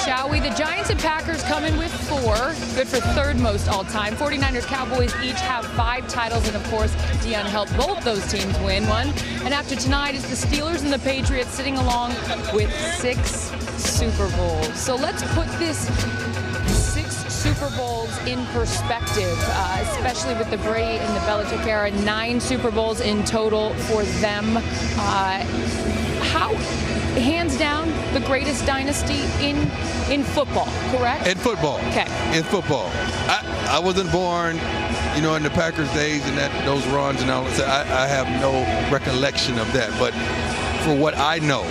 shall we? The Giants and Packers come in with 4, good for 3rd most all-time. 49ers, Cowboys each have 5 titles, and of course, Deion helped both those teams win one. And after tonight is the Steelers and the Patriots sitting along with 6 Super Bowls. So let's put this 6 Super Bowls in perspective, especially with the Brady and the Belichick era. 9 Super Bowls in total for them. How, hands down, the greatest dynasty in football, correct? In football. Okay. In football. I wasn't born, in the Packers days and those runs and all that. I have no recollection of that. But for what I know,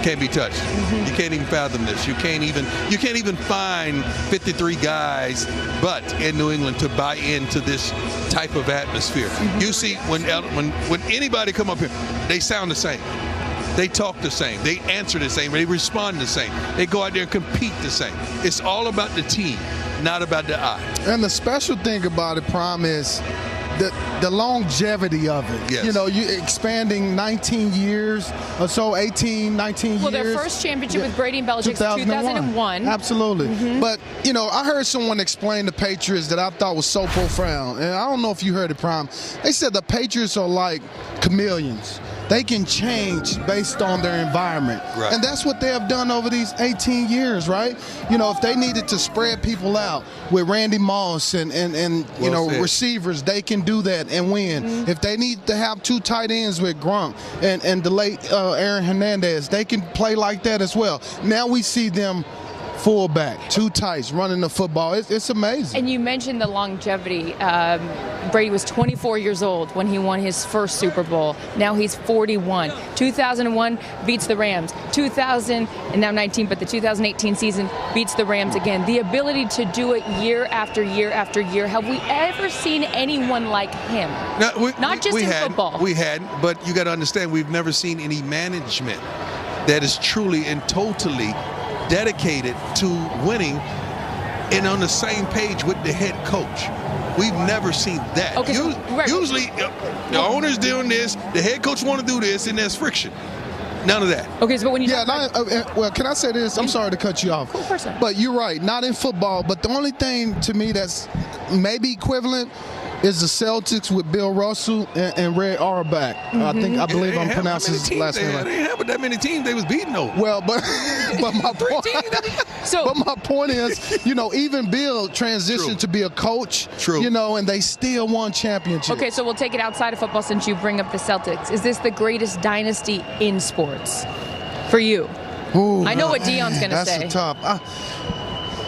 can't be touched. Mm-hmm. You can't even fathom this. You can't even find 53 guys but in New England to buy into this type of atmosphere. Mm-hmm. You see when anybody come up here, they sound the same. They talk the same. They answer the same. They respond the same. They go out there and compete the same. It's all about the team, not about the I. And the special thing about it, Prime, is the longevity of it. Yes. You expanding 19 years or so, 18, 19 years. Well, their first championship with Brady and Belichick 2001. Absolutely. Mm-hmm. But, I heard someone explain the Patriots that I thought was so profound. And I don't know if you heard it, Prime. They said the Patriots are like chameleons. They can change based on their environment. Right. And that's what they have done over these 18 years, right? If they needed to spread people out with Randy Moss and receivers, they can do that and win. Mm-hmm. If they need to have 2 tight ends with Gronk and the late Aaron Hernandez, they can play like that as well. Now we see them fullback, 2 tights, running the football. It's amazing. And you mentioned the longevity. Brady was 24 years old when he won his first Super Bowl. Now he's 41. 2001 beats the Rams. 2000 and now 19, but the 2018 season beats the Rams again. The ability to do it year after year after year. Have we ever seen anyone like him? Not just in football. We hadn't, but you got to understand, we've never seen any management that is truly and totally dedicated to winning and on the same page with the head coach. We've never seen that. Okay, Usually, the owner's doing this, the head coach want to do this, and there's friction. None of that. Okay, so when you well, can I say this? I'm sorry to cut you off. Of course not. But you're right, not in football. But the only thing to me that's maybe equivalent is the Celtics with Bill Russell and Red Auerbach. Mm-hmm. I believe I'm pronouncing his last name right. They didn't have that many teams they was beating though. Well, but my point is, even Bill transitioned to be a coach. True. And they still won championships. Okay, so we'll take it outside of football since you bring up the Celtics. Is this the greatest dynasty in sports for you? Ooh, I know what Deion's going to say. That's the top.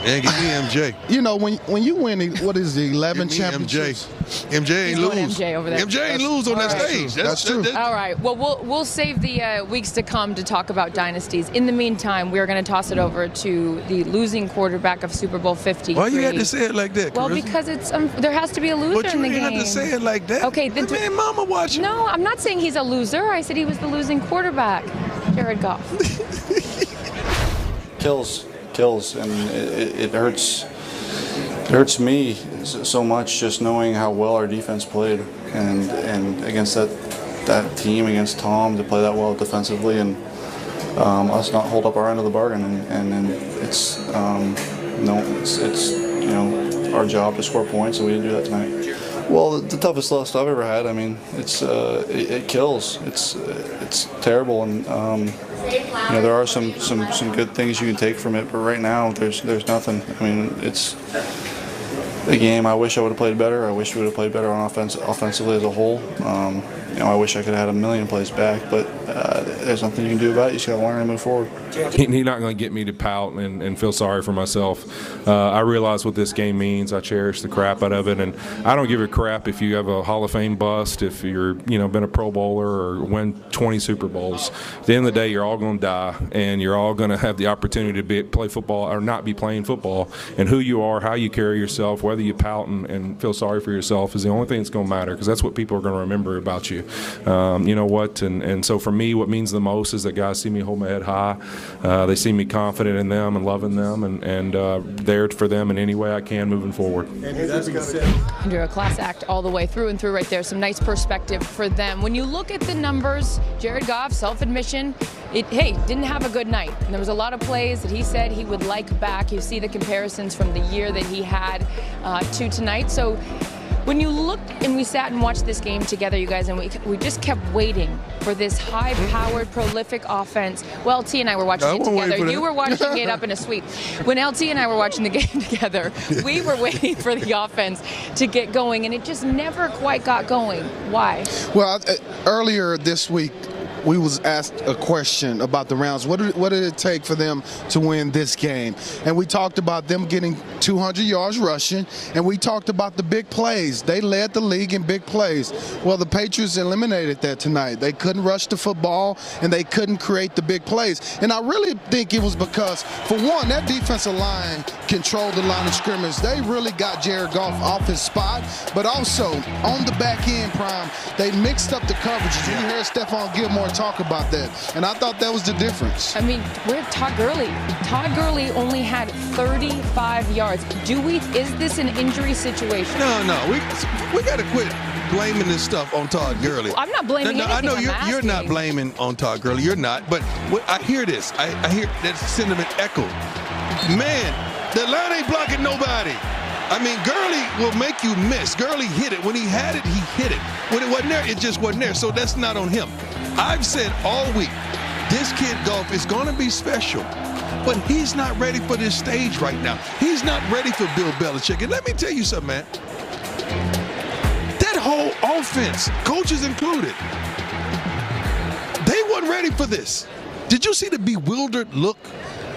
Yeah, give me MJ. When you win, what is the 11 championships? MJ ain't lose. MJ over there. MJ ain't lose on that stage. That's true. All right. Well, we'll save the weeks to come to talk about dynasties. In the meantime, we're going to toss it over to the losing quarterback of Super Bowl 50. Why you had to say it like that, Well, Carissa? because it's there has to be a loser in the game. But you didn't have to say it like that. Okay, then man, Mama watching. No, I'm not saying he's a loser. I said he was the losing quarterback. Jared Goff. Kills, and it hurts. It hurts me so much just knowing how well our defense played, and against that team, against Tom, to play that well defensively, and us not hold up our end of the bargain, and it's our job to score points, and we didn't do that tonight. Well, the toughest loss I've ever had. I mean, it kills. It's terrible, and there are some good things you can take from it, but right now there's nothing. I mean, it's a game. I wish I would have played better. I wish we would have played better on offensively as a whole. I wish I could have had a million plays back, but there's nothing you can do about it. You just got to learn and move forward. He's not going to get me to pout and feel sorry for myself. I realize what this game means. I cherish the crap out of it, and I don't give a crap if you have a Hall of Fame bust, if you're been a Pro Bowler or win 20 Super Bowls. At the end of the day, you're all going to die, and you're all going to have the opportunity to play football or not be playing football. And who you are, how you carry yourself, whether you pout and feel sorry for yourself is the only thing that's going to matter, because that's what people are going to remember about you. You know what? And so for me, what means the most is that guys see me hold my head high. They see me confident in them and loving them, and there for them in any way I can moving forward. Andrew, a class act all the way through and through right there. Some nice perspective for them. When you look at the numbers, Jared Goff, self-admission, didn't have a good night. And there was a lot of plays that he said he would like back. You see the comparisons from the year that he had to tonight. So when you looked and we sat and watched this game together, you guys, and we just kept waiting for this high-powered, prolific offense. Well, LT and I were watching it together. You were watching it up in a suite. When LT and I were watching the game together, we were waiting for the offense to get going, and it just never quite got going. Why? Well, earlier this week, we was asked a question about the Rams. What did it take for them to win this game? And we talked about them getting 200 yards rushing, and we talked about the big plays. They led the league in big plays. Well, the Patriots eliminated that tonight. They couldn't rush the football, and they couldn't create the big plays. And I really think it was because, for one, that defensive line controlled the line of scrimmage. They really got Jared Goff off his spot, but also on the back end, Prime, they mixed up the coverages. You heard Stephon Gilmore talk about that, and I thought that was the difference. I mean, we're Todd Gurley. Todd Gurley only had 35 yards. Is this an injury situation? No. We got to quit blaming this stuff on Todd Gurley. I'm not blaming anything. I know you're not blaming on Todd Gurley. You're not. But I hear this. I hear that sentiment echoed. Man, the line ain't blocking nobody. I mean, Gurley will make you miss. Gurley hit it. When he had it, he hit it. When it wasn't there, it just wasn't there. So that's not on him. I've said all week, this kid Goff is going to be special, but he's not ready for this stage right now. He's not ready for Bill Belichick. And let me tell you something, man. That whole offense, coaches included, they weren't ready for this. Did you see the bewildered look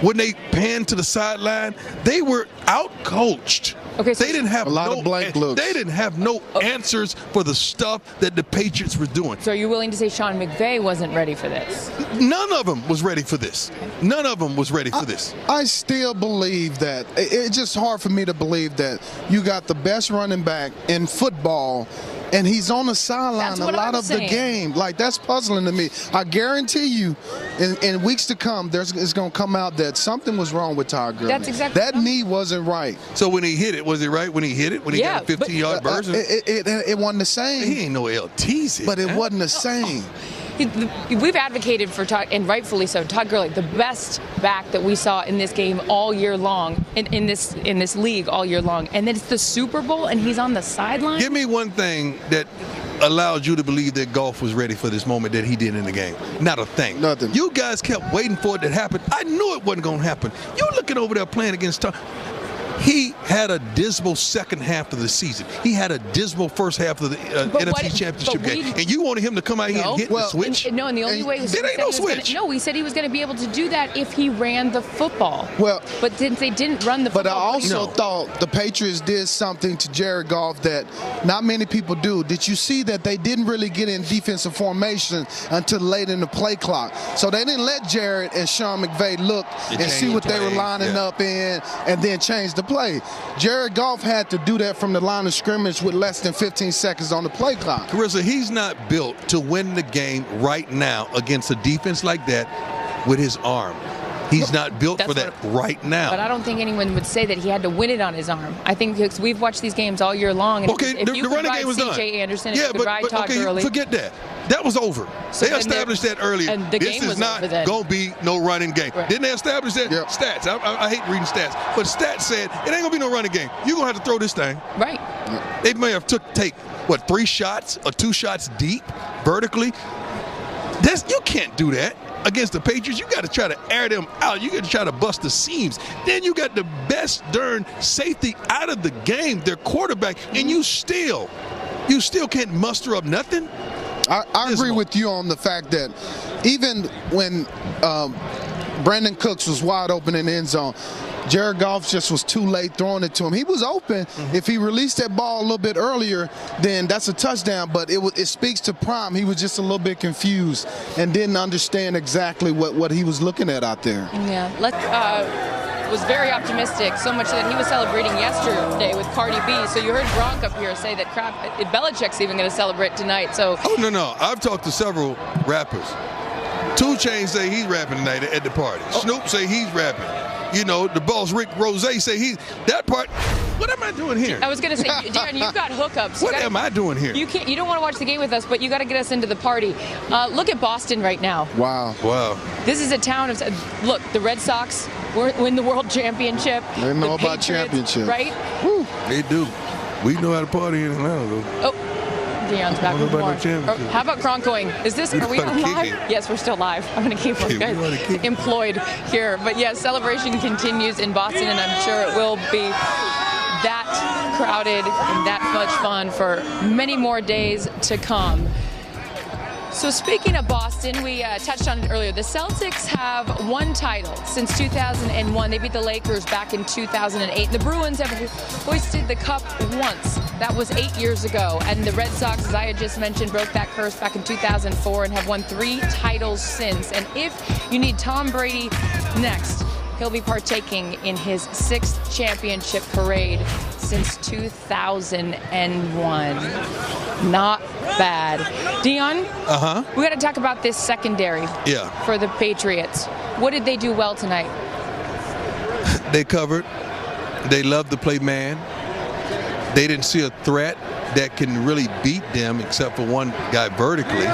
when they panned to the sideline? They were out-coached. Okay, so they didn't have a lot of blank looks. They didn't have no answers for the stuff that the Patriots were doing. So are you willing to say Sean McVay wasn't ready for this? None of them was ready for this. None of them was ready for this. I still believe that. It's just hard for me to believe that you got the best running back in football, and he's on the sideline a lot of the game. Like, that's puzzling to me. I guarantee you, in weeks to come, it's going to come out that something was wrong with Todd Gurley. That's exactly that knee wasn't right. So when he hit it, was it right when he hit it? When he got a 15-yard burst? It wasn't the same. He ain't no LTs. But it wasn't the same. We've advocated for Todd, and rightfully so, Todd Gurley, the best back that we saw in this game all year long, in this league all year long. And then it's the Super Bowl, and he's on the sideline. Give me one thing that allowed you to believe that Goff was ready for this moment that he did in the game. Not a thing. Nothing. You guys kept waiting for it to happen. I knew it wasn't going to happen. You're looking over there playing against Todd. He had a dismal second half of the season. He had a dismal first half of the NFC Championship game. And you wanted him to come out here and hit the switch? And the only way was it ain't no switch. We said he was going to be able to do that if he ran the football. Well, but since they didn't run the football. But I also thought the Patriots did something to Jared Goff that not many people do. Did you see that they didn't really get in defensive formation until late in the play clock? So they didn't let Jared and Sean McVay look and see what they were lining up in and then change the play. Jared Goff had to do that from the line of scrimmage with less than 15 seconds on the play clock. Carissa, he's not built to win the game right now against a defense like that with his arm. He's not built for that right now. But I don't think anyone would say that he had to win it on his arm. I think because we've watched these games all year long. And okay, the running game was done. C.J. Anderson, if you could ride Todd Gurley. Forget that. That was over. So they established that earlier. And the this game is not going to be no running game. Right. Didn't they establish that? Yep. Stats. I hate reading stats. But stats said it ain't going to be no running game. You're going to have to throw this thing. Right. They may have take 3 shots or 2 shots deep vertically. You can't do that. Against the Patriots, you got to try to air them out. You got to try to bust the seams. Then you got the best darn safety out of the game, their quarterback, and you still can't muster up nothing. I agree with you on the fact that even when Brandon Cooks was wide open in the end zone, Jared Goff just was too late throwing it to him. He was open. If he released that ball a little bit earlier, then that's a touchdown. But it speaks to Prime. He was just a little bit confused and didn't understand exactly what he was looking at out there. Yeah. Was very optimistic, so much that he was celebrating yesterday with Cardi B. So you heard Gronk up here say that Belichick's even going to celebrate tonight. So no. I've talked to several rappers. 2 Chainz say he's rapping tonight at the party. Snoop say he's rapping. You know, the boss Rick Rose say that part. What am I doing here? I was going to say, Darren, you've got hookups. What am I doing here? You don't want to watch the game with us, but you got to get us into the party. Look at Boston right now. Wow. This is a town of. Look, the Red Sox win the World Championship. They know about championship, right? Woo. They do. We know how to party in Atlanta, though. Oh. Deion's back with more. How about Kronkoing? Are we on live? Yes, we're still live. I'm going to keep those guys employed here. But yes, celebration continues in Boston, and I'm sure it will be that crowded and that much fun for many more days to come. So speaking of Boston, we touched on it earlier. The Celtics have one title since 2001. They beat the Lakers back in 2008. The Bruins have hoisted the cup once. That was 8 years ago. And the Red Sox, as I had just mentioned, broke that curse back in 2004 and have won 3 titles since. And if you need Tom Brady next, he'll be partaking in his 6th championship parade since 2001. Not bad. Deion? We got to talk about this secondary for the Patriots. What did they do well tonight? They covered. They loved to play man. They didn't see a threat that can really beat them except for one guy vertically.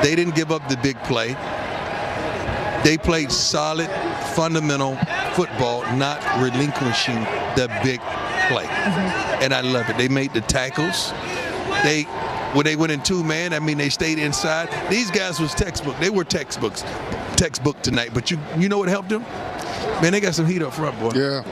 They didn't give up the big play. They played solid, fundamental football, not relinquishing the big play. And I love it. They made the tackles. When they went in 2-man, I mean, they stayed inside. These guys was textbook. They were textbook tonight. But you know what helped them? Man, they got some heat up front, boy. Yeah.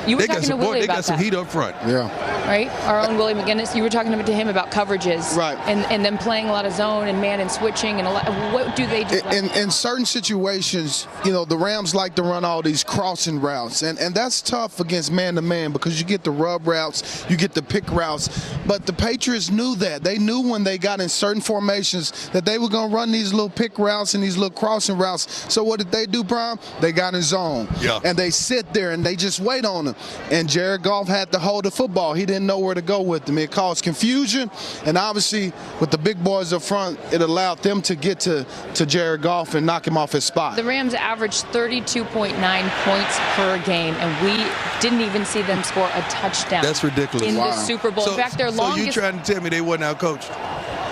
You were talking to Willie about that. They got some heat up front. Yeah. Right? Our own Willie McGinnis, you were talking to him about coverages. Right. And them playing a lot of zone and man and switching. And what do they do? In certain situations, you know, the Rams like to run all these crossing routes. And that's tough against man-to-man because you get the rub routes, you get the pick routes. But the Patriots knew that. They knew when they got in certain formations that they were going to run these little pick routes and these little crossing routes. So what did they do, Brian? They got in zone. Yeah. And they sit there and they just wait on them. And Jared Goff had to hold the football. He didn't know where to go with them. It caused confusion. And obviously, with the big boys up front, it allowed them to get to Jared Goff and knock him off his spot. The Rams averaged 32.9 points per game, and we didn't even see them score a touchdown. That's ridiculous. In the Super Bowl. In fact, their longest. So you trying to tell me they wasn't out-coached?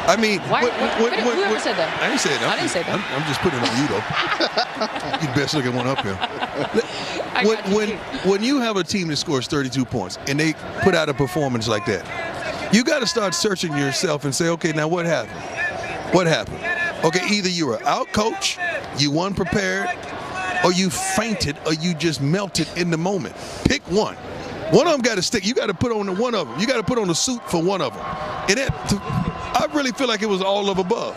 I mean, whoever said that? I didn't say that. I didn't say that. I'm just putting it on you, though. You're the best looking one up here. When you have a team that scores 32 points and they put out a performance like that, you got to start searching yourself and say, okay, now what happened? What happened? Okay, either you were out-coached, you weren't prepared, or you fainted, or you just melted in the moment. Pick one. One of them got to stick. You got to put on one of them. You got to put on the suit for one of them. And I really feel like it was all of above.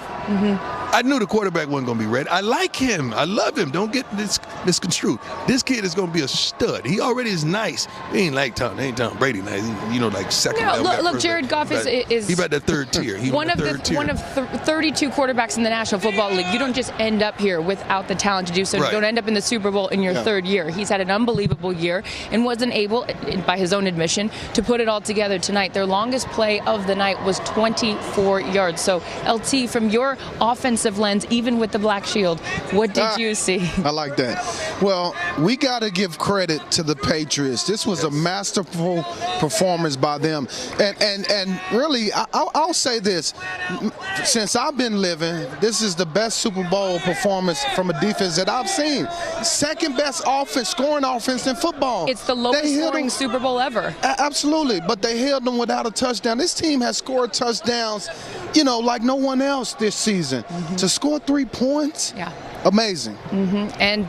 I knew the quarterback wasn't going to be ready. I like him. I love him. Don't get this misconstrued. This kid is going to be a stud. He already is nice. He ain't like Tom. He ain't Tom Brady nice. He, like second level. Look, Jared Goff is he about that third tier. He one of 32 quarterbacks in the National Football League. You don't just end up here without the talent to do so. Right. You don't end up in the Super Bowl in your third year. He's had an unbelievable year and wasn't able, by his own admission, to put it all together tonight. Their longest play of the night was 24 yards. So, LT, from your offensive lens, even with the black shield, what did you see? I like that. Well, we got to give credit to the Patriots. This was a masterful performance by them. And really, I'll say this. Since I've been living, this is the best Super Bowl performance from a defense that I've seen. Second best offense, scoring offense in football. It's the lowest scoring Super Bowl ever. Absolutely. But they held them without a touchdown. This team has scored touchdowns, like no one else this season. To score 3 points, amazing. And